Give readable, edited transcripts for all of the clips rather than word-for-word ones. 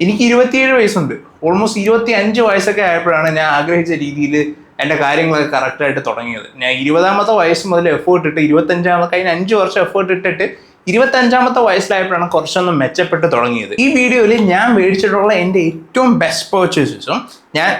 എനിക്ക് 27 വയസ്സുണ്ട്. ഓൾമോസ്റ്റ് 25 വയസ്സൊക്കെ ആയപ്പോഴാണ് ഞാൻ ആഗ്രഹിച്ച രീതിയിൽ എൻ്റെ കാര്യങ്ങളൊക്കെ കറക്റ്റായിട്ട് തുടങ്ങിയത്. ഞാൻ 20ാമത്തെ വയസ്സ് മുതൽ എഫേർട്ട് ഇട്ട് 25ാമത്തെ കഴിഞ്ഞ 5 വർഷം എഫേർട്ട് ഇട്ടിട്ട് 25ാമത്തെ വയസ്സിലായപ്പോഴാണ് കുറച്ചൊന്നും മെച്ചപ്പെട്ട് തുടങ്ങിയത്. ഈ വീഡിയോയിൽ ഞാൻ മേടിച്ചിട്ടുള്ള എൻ്റെ ഏറ്റവും ബെസ്റ്റ് പർച്ചേസസും ഞാൻ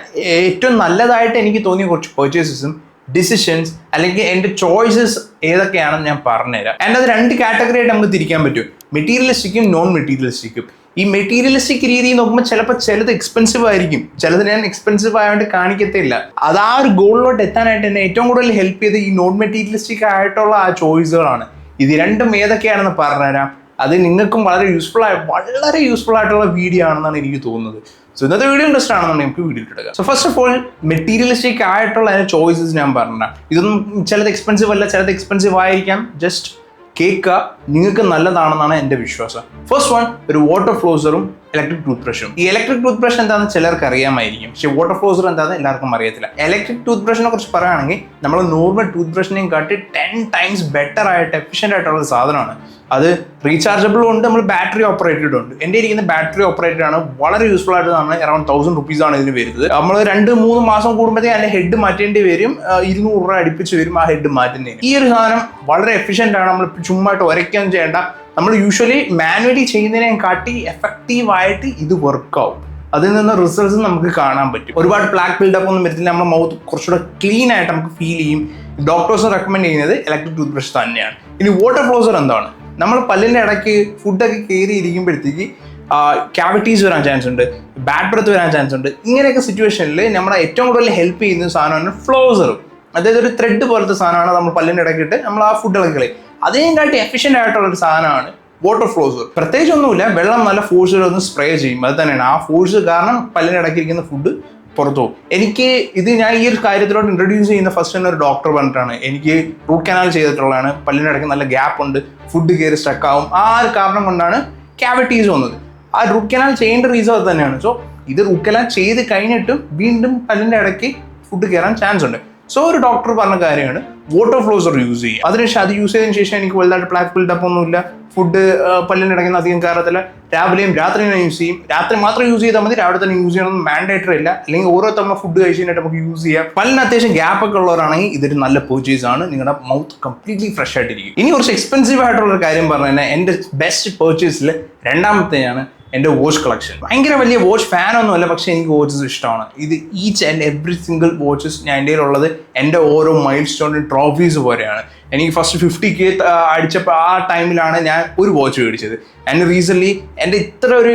ഏറ്റവും നല്ലതായിട്ട് എനിക്ക് തോന്നിയ കുറച്ച് പർച്ചേസസും ഡിസിഷൻസ് അല്ലെങ്കിൽ എൻ്റെ ചോയ്സസ് ഏതൊക്കെയാണെന്ന് ഞാൻ പറഞ്ഞുതരാം. ആൻഡ് അത് 2 കാറ്റഗറി ആയിട്ട് നമുക്ക് തിരിക്കാൻ പറ്റും, മെറ്റീരിയലിസ്റ്റിക്കും നോൺ മെറ്റീരിയലിസ്റ്റിക്കും. ഈ മെറ്റീരിയലിസ്റ്റിക് രീതിയിൽ നോക്കുമ്പോൾ ചിലപ്പോൾ ചിലത് എക്സ്പെൻസീവ് ആയിരിക്കും, ചിലത് ഞാൻ എക്സ്പെൻസീവ് ആയതുകൊണ്ട് കാണിക്കത്തില്ല. അത് ആ ഒരു ഗോളിലോട്ട് എത്താനായിട്ട് എന്നെ ഏറ്റവും കൂടുതൽ ഹെൽപ്പ് ചെയ്ത് ഈ നോൺ മെറ്റീരിയലിസ്റ്റിക് ആയിട്ടുള്ള ആ ചോയ്സുകളാണ്. ഇത് രണ്ടും ഏതൊക്കെയാണെന്ന് പറഞ്ഞുതരാം. അത് നിങ്ങൾക്കും വളരെ യൂസ്ഫുൾ ആയിട്ടുള്ള വീഡിയോ ആണെന്നാണ് എനിക്ക് തോന്നുന്നത്. സോ ഇന്നത്തെ വീഡിയോ ഇൻട്രസ്റ്റ് ആണെന്നുണ്ടെങ്കിൽ നമുക്ക് വീഡിയോ എടുക്കാം. So first of all materialistic ആയിട്ടുള്ള ചോയ്സസ് ഞാൻ പറഞ്ഞുതരാം. ഇതൊന്നും ചിലത് എക്സ്പെൻസീവ് അല്ല, ചിലത് എക്സ്പെൻസീവ് ആയിരിക്കാം. ജസ്റ്റ് കേൾക്കുക, നിങ്ങൾക്ക് നല്ലതാണെന്നാണ് എൻ്റെ വിശ്വാസം. ഫസ്റ്റ് വൺ, ഒരു വാട്ടർ ഫ്ലോസറും ഇലക്ട്രിക് ടൂത്ത് ബ്രഷും. ഈ ഇലക്ട്രിക് ടൂത്ത് ബ്രഷ് എന്താണെന്ന് ചിലർക്ക് അറിയാമായിരിക്കും, പക്ഷേ വാട്ടർ ഫ്ലോസർ എന്താണെന്ന് എല്ലാവർക്കും അറിയത്തില്ല. ഇലക്ട്രിക് ടൂത്ത് ബ്രഷിനെ കുറിച്ച് പറയുകയാണെങ്കിൽ നമ്മൾ നോർമൽ ടൂത്ത് ബ്രഷിനെയും കാട്ടി 10 times ബെറ്റർ ആയിട്ട് എഫിഷ്യൻ്റ് ആയിട്ടുള്ള ഒരു സാധനമാണ്. അത് റീചാർജബിളും ഉണ്ട്, നമ്മൾ ബാറ്ററി ഓപ്പറേറ്റഡ് ഉണ്ട്. എൻ്റെ ഇരിക്കുന്ന ബാറ്ററി ഓപ്പറേറ്റഡ് ആണ്, വളരെ യൂസ്ഫുൾ ആയിട്ടാണ്. അറൌണ്ട് 1000 rupees ആണ് ഇതിന് വരുന്നത്. നമ്മൾ 2-3 മാസം കൂടുമ്പോഴത്തേക്ക് അതിൻ്റെ ഹെഡ് മാറ്റേണ്ടി വരും, 200 രൂപ അടുപ്പിച്ച് വരും ആ ഹെഡ് മാറ്റുന്നതിന്. ഈ ഒരു സാധനം വളരെ എഫിഷ്യൻ്റ് ആണ്. നമ്മൾ ചുമ്മായിട്ട് ഉരയ്ക്കാൻ ചെയ്യേണ്ട, നമ്മൾ യൂഷ്വലി മാനുവലി ചെയ്യുന്നതിനെ കാട്ടി എഫക്റ്റീവായിട്ട് ഇത് വർക്കാവും. അതിൽ നിന്ന് റിസൾട്ട്സ് നമുക്ക് കാണാൻ പറ്റും. ഒരുപാട് പ്ലാക്ക് ബിൽഡപ്പ് ഒന്നും വരത്തില്ല, നമ്മുടെ മൗത്ത് കുറച്ചുകൂടെ ക്ലീൻ ആയിട്ട് നമുക്ക് ഫീൽ ചെയ്യും. ഡോക്ടേഴ്സ് റെക്കമെൻഡ് ചെയ്യുന്നത് ഇലക്ട്രിക് ടൂത്ത് ബ്രഷ് തന്നെയാണ്. ഇനി വാട്ടർ ഫ്ലോസർ എന്താണ്? നമ്മൾ പല്ലിൻ്റെ ഇടയ്ക്ക് ഫുഡൊക്കെ കയറി ഇരിക്കുമ്പോഴത്തേക്ക് ക്യാവിറ്റീസ് വരാൻ ചാൻസ് ഉണ്ട്, ബാഡ് ബ്രെത്ത് വരാൻ ചാൻസ് ഉണ്ട്. ഇങ്ങനെയൊക്കെ സിറ്റുവേഷനിൽ നമ്മളെ ഏറ്റവും കൂടുതൽ ഹെൽപ്പ് ചെയ്യുന്ന സാധനമാണ് ഫ്ലോസർ. അതായത് ഒരു ത്രെഡ് പോലത്തെ സാധനമാണ് നമ്മൾ പല്ലിൻ്റെ ഇടയ്ക്കിട്ട് നമ്മൾ ആ ഫുഡ് ഇളക്കി കളയും. അതേം കാട്ടി എഫിഷ്യൻ്റ് ആയിട്ടുള്ള ഒരു സാധനമാണ് വാട്ടർ ഫ്ലോസർ. പ്രത്യേകിച്ച് ഒന്നുമില്ല, വെള്ളം നല്ല ഫോഴ്സിൽ ഒന്ന് സ്പ്രേ ചെയ്യും. അത് തന്നെയാണ് ആ ഫോഴ്സ് കാരണം പല്ലിൻ്റെ ഇടയ്ക്കിരിക്കുന്ന ഫുഡ് പുറത്തു പോകും. ഞാൻ ഈ ഒരു കാര്യത്തിലോട്ട് ഇൻട്രൊഡ്യൂസ് ചെയ്യുന്ന ഫസ്റ്റ് തന്നെ ഒരു ഡോക്ടർ പറഞ്ഞിട്ടാണ്. എനിക്ക് റൂട്ട് കനാൽ ചെയ്തിട്ടുള്ളതാണ്, പല്ലിൻ്റെ ഇടയ്ക്ക് നല്ല ഗ്യാപ്പ് ഉണ്ട്, ഫുഡ് കയറി സ്റ്റക്കാവും. ആ ഒരു കാരണം കൊണ്ടാണ് ക്യാവിറ്റീസ് വന്നത്. ആ റൂട്ട് കനാൽ ചെയ്യേണ്ട റീസൺ അത് തന്നെയാണ്. സോ ഇത് റൂട്ട് കനാൽ ചെയ്ത് കഴിഞ്ഞിട്ടും വീണ്ടും പല്ലിൻ്റെ ഇടയ്ക്ക് ഫുഡ് കയറാൻ ചാൻസ് ഉണ്ട്. സോ ഒരു ഡോക്ടർ പറഞ്ഞ കാര്യമാണ് വാട്ടർ ഫ്ലോസർ യൂസ് ചെയ്യുക. അതിനുശേഷം അത് യൂസ് ചെയ്തതിനു ശേഷം എനിക്ക് വലുതായിട്ട് പ്ലാക്ക് ബിൽഡപ്പ് ഒന്നുമില്ല, ഫുഡ് പല്ലിൻ്റെ ഇടയ്ക്ക് അധികം കയറത്തില്ല. രാവിലെയും രാത്രിയും യൂസ് ചെയ്യും. രാത്രി മാത്രം യൂസ് ചെയ്താൽ മതി, രാവിലെ തന്നെ യൂസ് ചെയ്യണമെന്ന് മാൻഡേറ്ററി ഇല്ല. അല്ലെങ്കിൽ ഓരോ തവണ ഫുഡ് കഴിച്ചിട്ട് നമുക്ക് യൂസ് ചെയ്യാം. പല്ലിന് അത്യാവശ്യം ഗ്യാപ്പ് ഒക്കെ ഉള്ളവരാണെങ്കിൽ ഇതൊരു നല്ല പർച്ചേസ് ആണ്. നിങ്ങളുടെ മൗത്ത് കംപ്ലീറ്റ്ലി ഫ്രഷ് ആയിട്ടിരിക്കും. ഇനി കുറച്ച് എക്സ്പെൻസീവ് ആയിട്ടുള്ള ഒരു കാര്യം പറഞ്ഞു കഴിഞ്ഞാൽ എൻ്റെ ബെസ്റ്റ് പർച്ചേസിൽ രണ്ടാമത്തെയാണ് എൻ്റെ വാച്ച് കളക്ഷൻ. ഭയങ്കര വലിയ വാച്ച് ഫാനൊന്നുമല്ല, പക്ഷേ എനിക്ക് വാച്ചസ് ഇഷ്ടമാണ്. ഇത് each and every single watches ഞാൻ എൻ്റെ ഉള്ളത് എൻ്റെ ഓരോ മൈൽ സ്റ്റോണിൻ ട്രോഫീസ് പോലെയാണ്. എനിക്ക് ഫസ്റ്റ് 50K അടിച്ചപ്പോൾ ആ ടൈമിലാണ് ഞാൻ ഒരു വാച്ച് മേടിച്ചത്. ആൻഡ് റീസെൻ്റ്ലി എൻ്റെ ഇത്ര ഒരു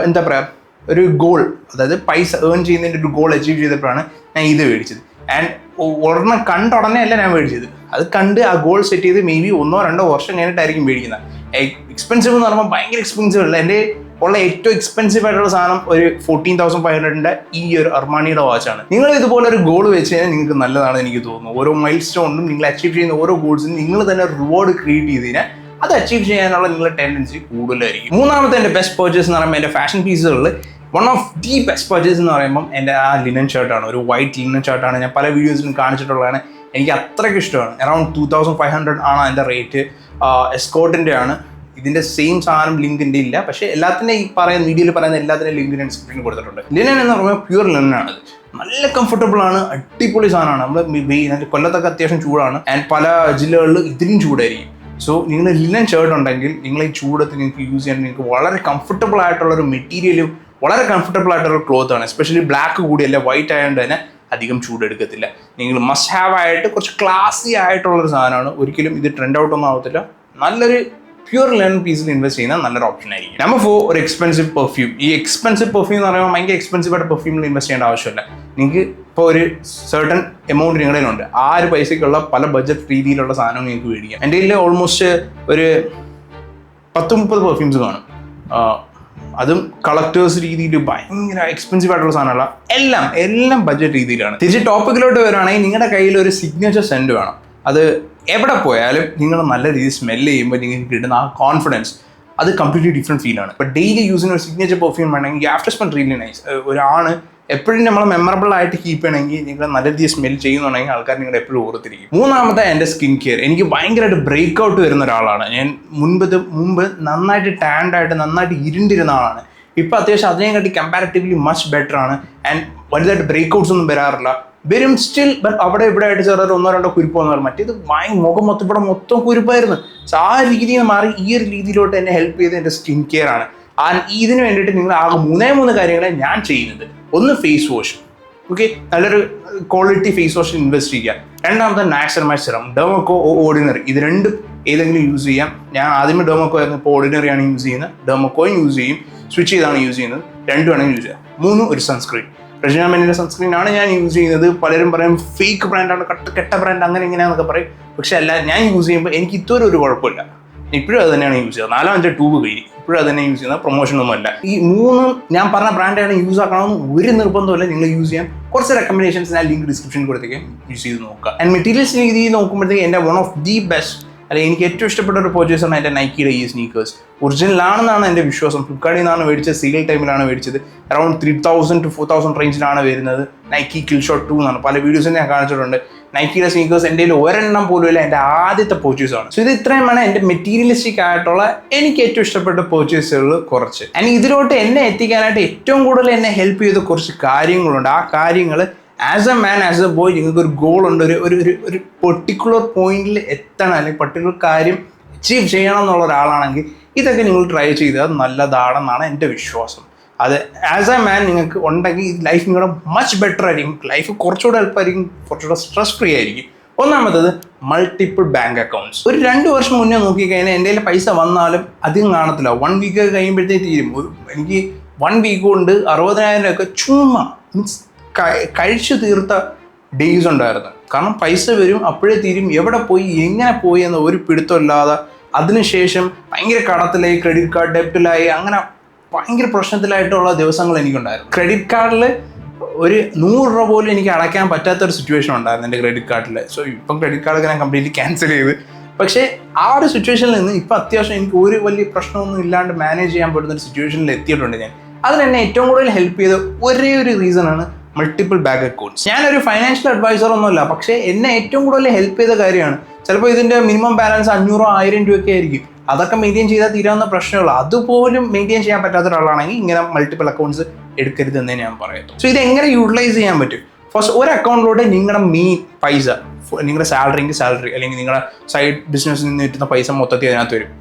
എന്താ പറയുക ഒരു ഗോൾ, അതായത് പൈസ ഏൺ ചെയ്യുന്നതിൻ്റെ ഒരു ഗോൾ അച്ചീവ് ചെയ്തപ്പോഴാണ് ഞാൻ ഇത് മേടിച്ചത്. ആൻഡ് ഒരെണ്ണം കണ്ട ഉടനെ അല്ല ഞാൻ മേടിച്ചത്, അത് കണ്ട് ആ ഗോൾ സെറ്റ് ചെയ്ത് മേ ബി 1-2 വർഷം കഴിഞ്ഞിട്ടായിരിക്കും മേടിക്കുന്നത്. എക്സ്പെൻസീവ് എന്ന് പറയുമ്പോൾ ഭയങ്കര എക്സ്പെൻസീവ് അല്ല. എൻ്റെ ഉള്ള ഏറ്റവും എക്സ്പെൻസീവ് ആയിട്ടുള്ള സാധനം ഒരു 14,500 ഈ ഒരു അർമാനിയുടെ വാച്ചാണ്. നിങ്ങൾ ഇതുപോലെ ഒരു ഗോൾ വെച്ച് കഴിഞ്ഞാൽ നിങ്ങൾക്ക് നല്ലതാണ് എനിക്ക് തോന്നുന്നു. ഓരോ മൈൽ സ്റ്റോണിനും നിങ്ങൾ അച്ചീവ് ചെയ്യുന്ന ഓരോ ഗോൾസിനും നിങ്ങൾ തന്നെ റിവാർഡ് ക്രിയേറ്റ് ചെയ്ത് കഴിഞ്ഞാൽ അത് അച്ചീവ് ചെയ്യാനുള്ള നിങ്ങളുടെ ടെൻഡൻസി കൂടുതലായിരിക്കും. മൂന്നാമത്തെ എൻ്റെ ബെസ്റ്റ് പർച്ചേസ് എന്ന് പറയുമ്പോൾ എൻ്റെ ഫാഷൻ പീസുകളിൽ one of the best purchase എന്ന് പറയുമ്പോൾ എൻ്റെ ആ ലിനൻ ഷർട്ടാണ്. ഒരു വൈറ്റ് ലിനൻ ഷർട്ടാണ്. ഞാൻ പല വീഡിയോസിലും കാണിച്ചിട്ടുള്ളതാണ്. എനിക്ക് അത്രയ്ക്ക് ഇഷ്ടമാണ്. അറൌണ്ട് 2,500 ആണ് അതിൻ്റെ റേറ്റ്. എസ്കോർട്ടിൻ്റെ ആണ്. ഇതിൻ്റെ സെയിം സാധനം ലിങ്കിൻ്റെ ഇല്ല, പക്ഷേ എല്ലാത്തിൻ്റെ ഈ പറയുന്ന വീഡിയോയിൽ പറയുന്ന എല്ലാത്തിൻ്റെ ലിങ്ക് ഞാൻ സ്ക്രീനിൽ കൊടുത്തിട്ടുണ്ട്. ലിനൻ എന്ന് പറയുമ്പോൾ പ്യൂർ ലിനൻ ആണ്. നല്ല കംഫർട്ടബിൾ ആണ്, അടിപൊളി സാധനമാണ്. നമ്മൾ കൊല്ലത്തൊക്കെ അത്യാവശ്യം ചൂടാണ്, ആൻഡ് പല ജില്ലകളിൽ ഇതിലും ചൂടായിരിക്കും. സോ നിങ്ങൾ ലിനൻ ഷർട്ട് ഉണ്ടെങ്കിൽ നിങ്ങൾ ഈ ചൂടത്തിൽ നിങ്ങൾക്ക് യൂസ് ചെയ്യാൻ നിങ്ങൾക്ക് വളരെ കംഫർട്ടബിൾ ആയിട്ടുള്ളൊരു മെറ്റീരിയലും വളരെ കംഫർട്ടബിൾ ആയിട്ടുള്ള ക്ലോത്ത് ആണ്. എസ്പെഷ്യലി ബ്ലാക്ക് കൂടിയല്ല, വൈറ്റ് ആയതുകൊണ്ട് തന്നെ അധികം ചൂടെടുക്കത്തില്ല. നിങ്ങൾ മസ്റ്റ് ഹാവ് ആയിട്ട് കുറച്ച് ക്ലാസി ആയിട്ടുള്ളൊരു സാധനമാണ്. ഒരിക്കലും ഇത് ട്രെൻഡ് ഔട്ടൊന്നും ആവത്തില്ല. നല്ലൊരു പ്യൂർ ലിനൻ പീസിൽ ഇൻവെസ്റ്റ് ചെയ്യുന്ന നല്ലൊരു ഓപ്ഷൻ ആയിരിക്കും. നമ്പർ 4, ഒരു എക്സ്പെൻസീവ് പെർഫ്യൂം. ഈ എക്സ്പെൻസീവ് പെർഫ്യൂം എന്ന് പറയുമ്പോൾ ഭയങ്കര എക്സ്പെൻസീവ് ആയിട്ട് പെർഫ്യൂമിൽ ഇൻവെസ്റ്റ് ചെയ്യേണ്ട ആവശ്യമില്ല. നിങ്ങൾക്ക് ഇപ്പോൾ ഒരു സർട്ടൺ എമൗണ്ട് നിങ്ങളുടെ കയ്യിലുണ്ട്, ആ ഒരു പൈസയ്ക്കുള്ള പല ബഡ്ജറ്റ് രീതിയിലുള്ള സാധനം നിങ്ങൾക്ക് മേടിക്കാം. എൻ്റെ കയ്യിൽ ഓൾമോസ്റ്റ് ഒരു 10-30 പെർഫ്യൂംസ് കാണും. അതും കളക്ടേഴ്സ് രീതിയിൽ ഭയങ്കര എക്സ്പെൻസീവ് ആയിട്ടുള്ള സാധനമല്ല, എല്ലാം ബഡ്ജറ്റ് രീതിയിലാണ്. തിരിച്ച് ടോപ്പിക്കിലോട്ട് വരുവാണെങ്കിൽ നിങ്ങളുടെ കയ്യിൽ ഒരു സിഗ്നേച്ചർ സെൻറ്റ് വേണം. അത് എവിടെ പോയാലും നിങ്ങൾ നല്ല രീതിയിൽ സ്മെല്ല് ചെയ്യുമ്പോൾ നിങ്ങൾക്ക് കിട്ടുന്ന ആ കോൺഫിഡൻസ് അത് കംപ്ലീറ്റ്ലി ഡിഫറെൻറ്റ് ഫീലാണ്. ഇപ്പോൾ ഡെയിലി യൂസിന് ഒരു സിഗ്നേച്ചർ പെർഫ്യൂം വേണമെങ്കിൽ ആഫ്റ്റർ സ്മെൽ റിയലി നൈസ്. ഒരാണ് എപ്പോഴും നമ്മൾ മെമ്മറബിൾ ആയിട്ട് കീപ്പ് ചെയ്യണമെങ്കിൽ നിങ്ങൾ നല്ല രീതിയിൽ സ്മെൽ ചെയ്യുന്നുണ്ടെങ്കിൽ ആൾക്കാർ നിങ്ങളുടെ എപ്പോഴും ഓർത്തിരിക്കും. മൂന്നാമത്തെ എൻ്റെ സ്കിൻ കെയർ. എനിക്ക് ഭയങ്കരമായിട്ട് ബ്രേക്ക് ഔട്ട് വരുന്ന ഒരാളാണ് ഞാൻ. മുമ്പ് നന്നായിട്ട് ടാൻഡായിട്ട് നന്നായിട്ട് ഇരുണ്ടിരുന്ന ആളാണ്. ഇപ്പോൾ അത്യാവശ്യം അതിനെക്കാട്ടി കമ്പാരിറ്റീവ്ലി മച്ച് ബെറ്റർ ആണ്. ആൻഡ് വലുതായിട്ട് ബ്രേക്ക്ഔട്ട്സ് ഒന്നും വരാറില്ല. വരും സ്റ്റിൽ, ബട്ട് അവിടെ ഇവിടെ ആയിട്ട് ചെറുതായിട്ട് 1-2 കുരുപ്പ് വന്നു. മറ്റേത് മുഖം മൊത്തം ഇവിടെ മൊത്തം കുരുപ്പായിരുന്നു. സോ ആ രീതിയിൽ മാറി ഈ ഒരു രീതിയിലോട്ട് എന്നെ ഹെൽപ്പ് ചെയ്ത് എൻ്റെ സ്കിൻ കെയർ ആണ്. ഇതിന് വേണ്ടിയിട്ട് നിങ്ങൾ ആകെ 3 കാര്യങ്ങളെ ഞാൻ ചെയ്യുന്നത്. ഒന്ന്, ഫേസ് വാഷ്. ഓക്കെ, നല്ലൊരു ക്വാളിറ്റി ഫേസ് വാഷിൽ ഇൻവെസ്റ്റ് ചെയ്യുക. രണ്ടാമത്തെ നൈസർമൈഡ് സിറം, ഡെർമക്കോ ഓർഡിനറി, ഇത് രണ്ടും ഏതെങ്കിലും യൂസ് ചെയ്യാം. ഞാൻ ആദ്യമേ ഡെർമക്കോ ആയിരുന്നു, ഇപ്പോൾ ഓർഡിനറിയാണ് യൂസ് ചെയ്യുന്നത്. ഡെർമക്കോയും യൂസ് ചെയ്യും, സ്വിച്ച് ചെയ്താണ് യൂസ് ചെയ്യുന്നത്. രണ്ടുമാണെങ്കിൽ യൂസ് ചെയ്യാം. 3, ഒരു സൺസ്ക്രീൻ. റെജിന മെന്നിൻ്റെ സൺസ്ക്രീൻ ആണ് ഞാൻ യൂസ് ചെയ്യുന്നത്. പലരും പറയും ഫേക്ക് ബ്രാൻഡാണ്, കെട്ട ബ്രാൻഡ്, അങ്ങനെ ഇങ്ങനെയാണെന്നൊക്കെ പറയും. പക്ഷെ അല്ല, ഞാൻ യൂസ് ചെയ്യുമ്പോൾ എനിക്ക് ഇതുവരെ ഒരു കുഴപ്പമില്ല. ഇപ്പോഴും അത് തന്നെയാണ് യൂസ് ചെയ്യുന്നത്. 4-5 ട്യൂബ് കഴിഞ്ഞ് ഇപ്പോഴും അത് തന്നെ യൂസ് ചെയ്യുന്നത്. പ്രൊമോഷനൊന്നും അല്ല. ഈ 3 ഞാൻ പറഞ്ഞ ബ്രാൻഡാണ് യൂസ് ആക്കണമെന്ന് ഒരു നിർബന്ധമില്ല. നിങ്ങൾ യൂസ് ചെയ്യാൻ കുറച്ച് റെക്കമെൻഡേഷൻസ് ഞാൻ ലിങ്ക് ഡിസ്ക്രിപ്ഷനിൽ കൊടുത്തേക്ക് യൂസ് ചെയ്ത് നോക്കുക. ആൻഡ് മെറ്റീരിയൽസ് രീതിയിൽ നോക്കുമ്പോഴത്തേക്ക് എൻ്റെ വൺ ഓഫ് ദി ബെസ്റ്റ്, അല്ലെങ്കിൽ എനിക്ക് ഏറ്റവും ഇഷ്ടപ്പെട്ട ഒരു പർച്ചേസാണ് എൻ്റെ നൈക്കിയുടെ ഈ സ്നീക്കേഴ്സ്. ഒറിജിനലാണെന്നാണ് എൻ്റെ വിശ്വാസം. ഫ്ലിപ്കാർട്ടിൽ നിന്നാണ് മേടിച്ചത്, സെയിൽ ടൈമിലാണ് മേടിച്ചത്. അറൌണ്ട് 3000 to 4000 റേഞ്ചിലാണ് വരുന്നത്. നൈക്കി കിൽഷോട്ട് 2 എന്നാണ്. പല വീഡിയോസും ഞാൻ കാണിച്ചിട്ടുണ്ട്. നൈക്കിയുടെ സ്നീക്കേഴ്സ് എൻ്റെ കയ്യിൽ ഒരെണ്ണം പോലും ഇല്ല. എൻ്റെ ആദ്യത്തെ പർച്ചേസാണ്. സോ ഇത് ഇത്രയുമാണ് എൻ്റെ മെറ്റീരിയലിസ്റ്റിക് ആയിട്ടുള്ള എനിക്ക് ഏറ്റവും ഇഷ്ടപ്പെട്ട പർച്ചേസുകൾ കുറച്ച്. ആൻഡ് ഇതിലോട്ട് എന്നെ എത്തിക്കാനായിട്ട് ഏറ്റവും കൂടുതൽ എന്നെ ഹെൽപ്പ് ചെയ്ത കുറച്ച് കാര്യങ്ങളുണ്ട്. ആ കാര്യങ്ങൾ as a man, as A boy, നിങ്ങൾക്ക് ഒരു ഗോൾ ഉണ്ട്, ഒരു പെർട്ടിക്കുലർ പോയിന്റിൽ എത്തണം, അല്ലെങ്കിൽ പെർട്ടിക്കുലർ കാര്യം അച്ചീവ് ചെയ്യണം എന്നുള്ള ഒരാളാണെങ്കിൽ ഇതൊക്കെ നിങ്ങൾ ട്രൈ ചെയ്താൽ നല്ലതാണെന്നാണ് എൻ്റെ വിശ്വാസം. അത് ആസ് എ മാൻ നിങ്ങൾക്ക് ഉണ്ടെങ്കിൽ ലൈഫ് നിങ്ങളുടെ മച്ച് ബെറ്റർ ആയിരിക്കും. ലൈഫ് കുറച്ചുകൂടെ എളുപ്പമായിരിക്കും, കുറച്ചുകൂടെ സ്ട്രെസ് ഫ്രീ ആയിരിക്കും. ഒന്നാമത്തത്, മൾട്ടിപ്പിൾ ബാങ്ക് അക്കൗണ്ട്സ്. ഒരു 2 വർഷം മുന്നേ നോക്കിക്കഴിഞ്ഞാൽ എൻ്റെ കയ്യിൽ പൈസ വന്നാലും അധികം കാണത്തില്ല. 1 വീക്ക് കഴിയുമ്പോഴത്തേക്ക് തീരും. എനിക്ക് 1 വീക്ക് കൊണ്ട് 60,000 രൂപയൊക്കെ ചുമ്മാ മീൻസ് കഴിച്ചു തീർത്ത ഡേയ്സ് ഉണ്ടായിരുന്നു. കാരണം പൈസ വരും, അപ്പോഴേ തീരും. എവിടെ പോയി എങ്ങനെ പോയി എന്ന ഒരു പിടുത്തമില്ലാതെ അതിനുശേഷം ഭയങ്കര കടത്തിലായി, ക്രെഡിറ്റ് കാർഡ് ഡെപ്റ്റിലായി, അങ്ങനെ ഭയങ്കര പ്രശ്നത്തിലായിട്ടുള്ള ദിവസങ്ങൾ എനിക്കുണ്ടായിരുന്നു. ക്രെഡിറ്റ് കാർഡിൽ ഒരു 100 രൂപ പോലും എനിക്ക് അടയ്ക്കാൻ പറ്റാത്തൊരു സിറ്റുവേഷൻ ഉണ്ടായിരുന്നു എൻ്റെ ക്രെഡിറ്റ് കാർഡിൽ. സോ ഇപ്പം ക്രെഡിറ്റ് കാർഡൊക്കെ ഞാൻ കംപ്ലീറ്റ്ലി ക്യാൻസൽ ചെയ്ത്. പക്ഷേ ആ ഒരു സിറ്റുവേഷനിൽ നിന്ന് ഇപ്പം അത്യാവശ്യം എനിക്ക് ഒരു വലിയ പ്രശ്നമൊന്നും ഇല്ലാണ്ട് മാനേജ് ചെയ്യാൻ പറ്റുന്ന ഒരു സിറ്റുവേഷനിൽ എത്തിയിട്ടുണ്ട് ഞാൻ. അതിനെന്നെ ഏറ്റവും കൂടുതൽ ഹെൽപ്പ് ചെയ്ത ഒരേ ഒരു റീസണാണ് മൾട്ടിപ്പിൾ ബാങ്ക് അക്കൗണ്ട്സ്. ഞാനൊരു ഫൈനാൻഷ്യൽ അഡ്വൈസർ ഒന്നുമല്ല, പക്ഷേ എന്നെ ഏറ്റവും കൂടുതൽ ഹെൽപ്പ് ചെയ്ത കാര്യമാണ്. ചിലപ്പോൾ ഇതിൻ്റെ മിനിമം ബാലൻസ് 500-1000 രൂപയൊക്കെ ആയിരിക്കും. അതൊക്കെ മെയിൻറ്റെയിൻ ചെയ്താൽ തീരാവുന്ന പ്രശ്നമുള്ളൂ. അതുപോലും മെയിൻറ്റെയിൻ ചെയ്യാൻ പറ്റാത്ത ഒരാളാണെങ്കിൽ ഇങ്ങനെ മൾട്ടിപ്പിൾ അക്കൗണ്ട്സ് എടുക്കരുതെന്നേ ഞാൻ പറയുന്നു. സോ ഇതെങ്ങനെ യൂട്ടിലൈസ് ചെയ്യാൻ പറ്റും? ഫസ്റ്റ്, ഒരു അക്കൗണ്ടിലൂടെ നിങ്ങളുടെ മെയിൻ പൈസ, നിങ്ങളുടെ സാലറി അല്ലെങ്കിൽ നിങ്ങളുടെ സൈഡ് ബിസിനസ്സിൽ നിന്ന് കിട്ടുന്ന പൈസ മൊത്തത്തിൽ അതിനകത്ത് വരും.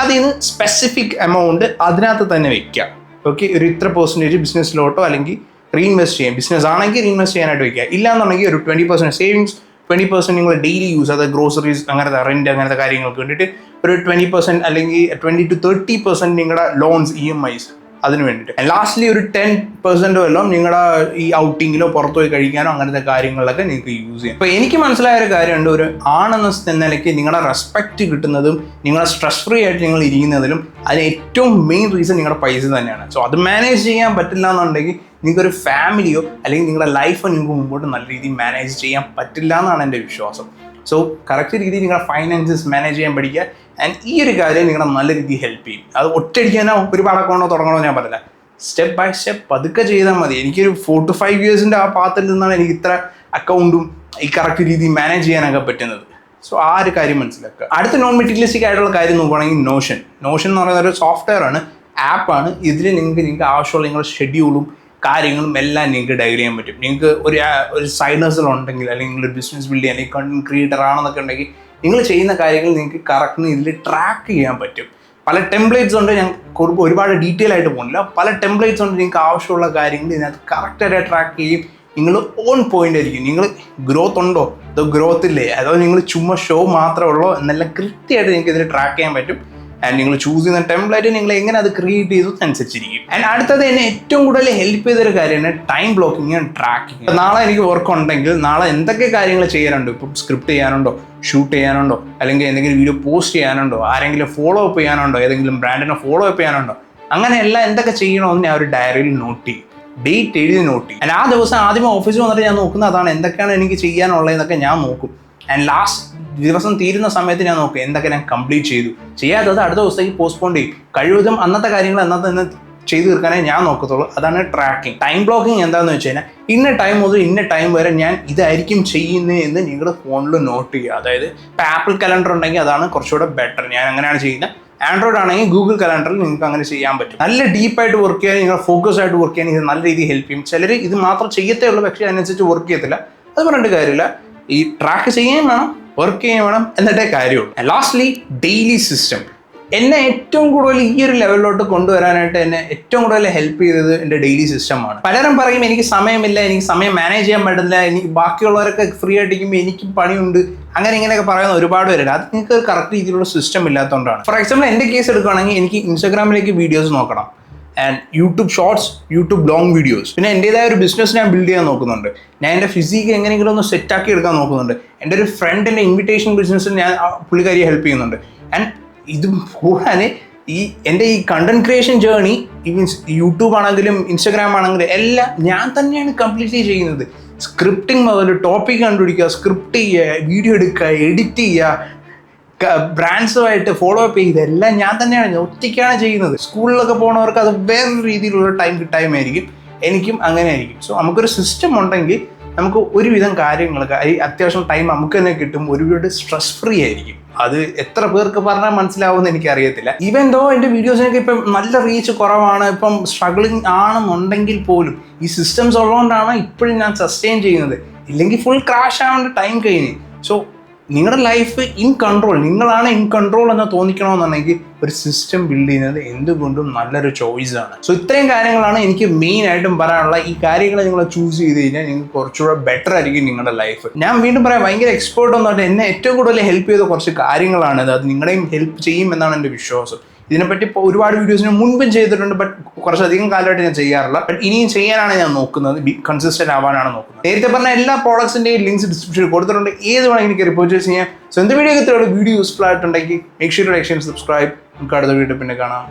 അതിൽ നിന്ന് സ്പെസിഫിക് എമൗണ്ട് അതിനകത്ത് തന്നെ വെക്കുക. ഓക്കെ, ഒരു ഇത്ര പെർസെൻറ്റേജ് ബിസിനസ്സിലോട്ടോ അല്ലെങ്കിൽ റീഇൻവെസ്റ്റ് ചെയ്യാം. ബിസിനസ് ആണെങ്കിൽ റീഇൻവെസ്റ്റ് ചെയ്യാനായിട്ട് വയ്ക്കുക. ഇല്ലാന്നുണ്ടെങ്കിൽ ഒരു 20% സേവിങ്സ്, 20% നിങ്ങൾ ഡെയിലി യൂസ്, അതായത് ഗ്രോസറീസ്, അങ്ങനത്തെ റെൻറ്റ്, അങ്ങനത്തെ കാര്യങ്ങൾക്ക് വേണ്ടിയിട്ട് ഒരു 20% അല്ലെങ്കിൽ 20 to 30% നിങ്ങളുടെ ലോൺസ്, EMIs അതിന് വേണ്ടിയിട്ട്. ലാസ്റ്റ്ലി ഒരു 10% എല്ലാം നിങ്ങളുടെ ഈ ഔട്ടിങ്ങിലോ പുറത്തു പോയി കഴിക്കാനോ അങ്ങനത്തെ കാര്യങ്ങളിലൊക്കെ നിങ്ങൾക്ക് യൂസ് ചെയ്യാം. അപ്പോൾ എനിക്ക് മനസ്സിലായ ഒരു കാര്യമുണ്ട്, ഒരു ആണെന്ന നിലയ്ക്ക് നിങ്ങളുടെ റെസ്പെക്റ്റ് കിട്ടുന്നതും നിങ്ങളുടെ സ്ട്രെസ് ഫ്രീ ആയിട്ട് നിങ്ങൾ ഇരിക്കുന്നതിലും അതിന് ഏറ്റവും മെയിൻ റീസൺ നിങ്ങളുടെ പൈസ തന്നെയാണ്. സോ അത് മാനേജ് ചെയ്യാൻ പറ്റില്ല എന്നുണ്ടെങ്കിൽ നിങ്ങൾക്കൊരു ഫാമിലിയോ അല്ലെങ്കിൽ നിങ്ങളുടെ ലൈഫോ നിങ്ങൾക്ക് മുമ്പോട്ട് നല്ല രീതിയിൽ മാനേജ് ചെയ്യാൻ പറ്റില്ല എന്നാണ് എൻ്റെ വിശ്വാസം. സോ കറക്റ്റ് രീതിയിൽ നിങ്ങളുടെ ഫൈനാൻസസ് മാനേജ് ചെയ്യാൻ പഠിക്കുക. ആൻഡ് ഈ ഒരു കാര്യം നിങ്ങളെ നല്ല രീതിയിൽ ഹെൽപ്പ് ചെയ്യും. അത് ഒറ്റയടിക്കാനോ ഒരുപാട് അക്കൗണ്ടോ തുടങ്ങണോ ഞാൻ പറയില്ല. സ്റ്റെപ്പ് ബൈ സ്റ്റെപ്പ് പതുക്കെ ചെയ്താൽ മതി. എനിക്കൊരു 4 to 5 yearsൻ്റെ ആ പാത്തിൽ നിന്നാണ് എനിക്ക് ഇത്ര അക്കൗണ്ടും ഈ കറക്റ്റ് രീതിയിൽ മാനേജ് ചെയ്യാനൊക്കെ പറ്റുന്നത്. സോ ആ ഒരു കാര്യം മനസ്സിലാക്കുക. അടുത്ത നോൺ മെറ്റീരിയലിസ്റ്റിക് ആയിട്ടുള്ള കാര്യം നോക്കുകയാണെങ്കിൽ നോഷൻ എന്ന് പറയുന്ന ഒരു സോഫ്റ്റ്വെയർ ആണ്, ആപ്പാണ്. ഇതിൽ നിങ്ങൾക്ക് ആവശ്യമുള്ള നിങ്ങളുടെ ഷെഡ്യൂളും കാര്യങ്ങളും എല്ലാം നിങ്ങൾക്ക് ഡയറി ചെയ്യാൻ പറ്റും. നിങ്ങൾക്ക് ഒരു സൈഡ് ഹസൽ ഉണ്ടെങ്കിൽ, അല്ലെങ്കിൽ നിങ്ങളൊരു ബിസിനസ് ബിൽഡ് ചെയ്യാൻ, അല്ലെങ്കിൽ കണ്ടന്റ് ക്രിയേറ്റർ ആണെന്നൊക്കെ ഉണ്ടെങ്കിൽ നിങ്ങൾ ചെയ്യുന്ന കാര്യങ്ങൾ നിങ്ങൾക്ക് കറക്റ്റ് ഇതിൽ ട്രാക്ക് ചെയ്യാൻ പറ്റും. പല ടെംപ്ലേറ്റ്സ് ഉണ്ട്, ഞാൻ ഒരുപാട് ഡീറ്റെയിൽ ആയിട്ട് പോകുന്നില്ല. പല ടെംപ്ലേറ്റ്സ് ഉണ്ട്, നിങ്ങൾക്ക് ആവശ്യമുള്ള കാര്യങ്ങൾ ഇതിനകത്ത് കറക്റ്റായിട്ട് ട്രാക്ക് ചെയ്യും. നിങ്ങൾ ഓൺ പോയിന്റ് ആയിരിക്കും. നിങ്ങൾ ഗ്രോത്ത് ഉണ്ടോ, അതോ ഗ്രോത്ത് ഇല്ലേ, അതോ നിങ്ങൾ ചുമ്മാ ഷോ മാത്രമേ ഉള്ളൂ എന്നെല്ലാം കൃത്യമായിട്ട് നിങ്ങൾക്ക് ഇതിൽ ട്രാക്ക് ചെയ്യാൻ പറ്റും. ആൻഡ് നിങ്ങൾ ചൂസ് ചെയ്യുന്ന ടെംപ്ലേറ്റ് നിങ്ങൾ എങ്ങനെ അത് ക്രിയേറ്റ് ചെയ്തു അനുസരിച്ചിരിക്കും. ആൻഡ് അടുത്തത് എന്നെ ഏറ്റവും കൂടുതൽ ഹെൽപ്പ് ചെയ്തൊരു കാര്യമാണ് ടൈം ബ്ലോക്കിങ് ആൻഡ് ട്രാക്കിങ്. നാളെ എനിക്ക് വർക്ക് ഉണ്ടെങ്കിൽ നാളെ എന്തൊക്കെ കാര്യങ്ങൾ ചെയ്യാനുണ്ടോ, ഇപ്പം സ്ക്രിപ്റ്റ് ചെയ്യാനുണ്ടോ, ഷൂട്ട് ചെയ്യാനുണ്ടോ, അല്ലെങ്കിൽ എന്തെങ്കിലും വീഡിയോ പോസ്റ്റ് ചെയ്യാനുണ്ടോ, ആരെങ്കിലും ഫോളോ അപ്പ് ചെയ്യാനുണ്ടോ, ഏതെങ്കിലും ബ്രാൻഡിനെ ഫോളോ അപ്പ് ചെയ്യാനുണ്ടോ, അങ്ങനെയെല്ലാം എന്തൊക്കെ ചെയ്യണമെന്ന് ഞാൻ ഒരു ഡയറിയിൽ നോട്ട് ചെയ്യും. ഡേറ്റ് എഴുതി നോട്ട് ചെയ്യും. ആൻഡ് ആ ദിവസം ആദ്യമേ ഓഫീസിൽ വന്നിട്ട് ഞാൻ നോക്കുന്നത് അതാണ്, എന്തൊക്കെയാണ് എനിക്ക് ചെയ്യാനുള്ളതെന്നൊക്കെ ഞാൻ നോക്കും. ആൻഡ് ലാസ്റ്റ് ദിവസം തീരുന്ന സമയത്ത് ഞാൻ നോക്കും എന്തൊക്കെ ഞാൻ കംപ്ലീറ്റ് ചെയ്തു. ചെയ്യാത്തത് അടുത്ത ദിവസത്തേക്ക് പോസ്റ്റ്പോൺ ചെയ്യും. കഴിവതും അന്നത്തെ കാര്യങ്ങൾ അന്നത്തെ തന്നെ ചെയ്തു തീർക്കാനേ ഞാൻ നോക്കത്തുള്ളൂ. അതാണ് ട്രാക്കിംഗ്. ടൈം ബ്ലോക്കിംഗ് എന്താണെന്ന് വെച്ച് കഴിഞ്ഞാൽ ഇന്ന ടൈം മുതൽ ഇന്ന ടൈം വരെ ഞാൻ ഇതായിരിക്കും ചെയ്യുന്നത് എന്ന് നിങ്ങളുടെ ഫോണിൽ നോട്ട് ചെയ്യുക. അതായത് ഇപ്പോൾ ആപ്പിൾ കലണ്ടർ ഉണ്ടെങ്കിൽ അതാണ് കുറച്ചുകൂടെ ബെറ്റർ. ഞാൻ അങ്ങനെയാണ് ചെയ്യുന്നത്. ആൻഡ്രോയിഡ് ആണെങ്കിൽ ഗൂഗിൾ കലണ്ടറിൽ നിങ്ങൾക്ക് അങ്ങനെ ചെയ്യാൻ പറ്റും. നല്ല ഡീപ്പായിട്ട് വർക്ക് ചെയ്യാൻ, നിങ്ങൾ ഫോക്കസ് ആയിട്ട് വർക്ക് ചെയ്യാൻ ഇത് നല്ല രീതിയിൽ ഹെൽപ്പ് ചെയ്യും. ചിലർ ഇത് മാത്രം ചെയ്യത്തേ ഉള്ളൂ, പക്ഷേ അതിനനുസരിച്ച് വർക്ക് ചെയ്യത്തില്ല. അത് പറഞ്ഞിട്ട് കാര്യമില്ല. ഈ ട്രാക്ക് ചെയ്യുകയും വേണം, വർക്ക് ചെയ്യുകയും വേണം, എന്നിട്ടേ കാര്യമുള്ളൂ. Lastly daily system. എന്നെ ഏറ്റവും കൂടുതൽ ഈ ഒരു ലെവലിലോട്ട് കൊണ്ടുവരാനായിട്ട് എന്നെ ഏറ്റവും കൂടുതൽ ഹെൽപ്പ് ചെയ്തത് എൻ്റെ ഡെയിലി സിസ്റ്റമാണ്. പലരും പറയും എനിക്ക് സമയമില്ല, എനിക്ക് സമയം മാനേജ് ചെയ്യാൻ പറ്റില്ല, എനിക്ക് ബാക്കിയുള്ളവരൊക്കെ ഫ്രീ ആയിട്ടിരിക്കുമ്പോൾ എനിക്ക് പണിയുണ്ട്, അങ്ങനെ ഇങ്ങനെയൊക്കെ പറയുന്ന ഒരുപാട് പേരുണ്ട്. അത് നിങ്ങൾക്ക് ഒരു കറക്റ്റ് രീതിയിലുള്ള സിസ്റ്റം ഇല്ലാത്തതുകൊണ്ടാണ്. ഫോർ എക്സാമ്പിൾ എൻ്റെ കേസ് എടുക്കുകയാണെങ്കിൽ എനിക്ക് ഇൻസ്റ്റാഗ്രാമിലേക്ക് വീഡിയോസ് നോക്കണം, and YouTube shorts, YouTube long videos. പിന്നെ എൻ്റെതായ ഒരു ബിസിനസ് ഞാൻ ബിൽഡ് ചെയ്യാൻ നോക്കുന്നുണ്ട്. ഞാൻ എൻ്റെ ഫിസിക്ക് എങ്ങനെയെങ്കിലും ഒന്ന് സെറ്റാക്കി എടുക്കാൻ നോക്കുന്നുണ്ട്. എൻ്റെ ഒരു ഫ്രണ്ടിൻ്റെ ഇൻവിറ്റേഷൻ ബിസിനസ്സിൽ ഞാൻ പുള്ളിക്കാരിയെ ഹെൽപ്പ് ചെയ്യുന്നുണ്ട്. ആൻഡ് ഇത് കൂടാതെ എൻ്റെ ഈ content creation journey means YouTube ആണെങ്കിലും ഇൻസ്റ്റാഗ്രാം ആണെങ്കിലും എല്ലാം ഞാൻ തന്നെയാണ് കംപ്ലീറ്റ്ലി ചെയ്യുന്നത്. സ്ക്രിപ്റ്റിംഗ് മുതൽ ടോപ്പിക് കണ്ടുപിടിക്കുക, സ്ക്രിപ്റ്റ് ചെയ്യുക, വീഡിയോ എടുക്കുക, എഡിറ്റ് ചെയ്യുക, ബ്രാൻഡ്സുമായിട്ട് ഫോളോ അപ്പ് ചെയ്ത് എല്ലാം ഞാൻ തന്നെയാണ്, ഒറ്റയ്ക്കാണ് ചെയ്യുന്നത്. സ്കൂളിലൊക്കെ പോകുന്നവർക്ക് അത് വേറൊരു രീതിയിലുള്ള ടൈം കിട്ടായ്മയായിരിക്കും. എനിക്കും അങ്ങനെ ആയിരിക്കും. സോ നമുക്കൊരു സിസ്റ്റം ഉണ്ടെങ്കിൽ നമുക്ക് ഒരുവിധം കാര്യങ്ങൾക്ക് അത്യാവശ്യം ടൈം നമുക്ക് തന്നെ കിട്ടും. ഒരുപാട് സ്ട്രെസ് ഫ്രീ ആയിരിക്കും. അത് എത്ര പേർക്ക് പറഞ്ഞാൽ മനസ്സിലാവുമെന്ന് എനിക്കറിയത്തില്ല. ഈവൻ ദോ എൻ്റെ വീഡിയോസിനൊക്കെ ഇപ്പം നല്ല റീച്ച് കുറവാണ്, ഇപ്പം സ്ട്രഗ്ലിംഗ് ആണെന്നുണ്ടെങ്കിൽ പോലും ഈ സിസ്റ്റംസ് ഉള്ളതുകൊണ്ടാണ് ഇപ്പോഴും ഞാൻ സസ്റ്റെയിൻ ചെയ്യുന്നത്. ഇല്ലെങ്കിൽ ഫുൾ ക്രാഷ് ആവേണ്ട ടൈം കഴിഞ്ഞ്. സോ നിങ്ങളുടെ ലൈഫ് ഇൻ കൺട്രോൾ, നിങ്ങളാണ് ഇൻ കൺട്രോൾ എന്ന് തോന്നിക്കണമെന്നുണ്ടെങ്കിൽ ഒരു സിസ്റ്റം ബിൽഡ് ചെയ്യുന്നത് എന്തുകൊണ്ടും നല്ലൊരു ചോയ്സാണ്. സോ ഇത്രയും കാര്യങ്ങളാണ് എനിക്ക് മെയിൻ ആയിട്ടും പറയാനുള്ള. ഈ കാര്യങ്ങൾ നിങ്ങൾ ചൂസ് ചെയ്ത് കഴിഞ്ഞാൽ നിങ്ങൾക്ക് കുറച്ചുകൂടെ ബെറ്റർ ആയിരിക്കും നിങ്ങളുടെ ലൈഫ്. ഞാൻ വീണ്ടും പറയാം, ഭയങ്കര എക്സ്പേർട്ട് ഒന്നും എന്നെ ഏറ്റവും കൂടുതൽ ഹെൽപ്പ് ചെയ്ത കുറച്ച് കാര്യങ്ങളാണിത്. അത് നിങ്ങളെയും ഹെൽപ്പ് ചെയ്യും എന്നാണ് എൻ്റെ വിശ്വാസം. ഇതിനെപ്പറ്റി ഇപ്പോൾ ഒരുപാട് വീഡിയോസിന് മുൻപും ചെയ്തിട്ടുണ്ട്, ബട്ട് കുറച്ചധികം കാലമായിട്ട് ഞാൻ ചെയ്യാറില്ല. ബട്ട് ഇനിയും ചെയ്യാനാണ് ഞാൻ നോക്കുന്നത്, കൺസിസ്റ്റന്റ് ആവാനാണ് നോക്കുന്നത്. നേരത്തെ പറഞ്ഞ എല്ലാ പ്രോഡക്ട്സിൻ്റെയും ലിങ്ക്സ് ഡിസ്ക്രിപ്ഷനിൽ കൊടുത്തിട്ടുണ്ട്. ഏത് വേണമെങ്കിൽ എനിക്ക് റിപ്പോർട്ട് ചെയ്യാം. സോ എന്ത് വീഡിയോ യൂസ്ഫുൾ ആയിട്ടുണ്ടെങ്കിൽ make sure to like, share, subscribe. നമുക്ക് അടുത്ത വീഡിയോ പിന്നെ കാണാം.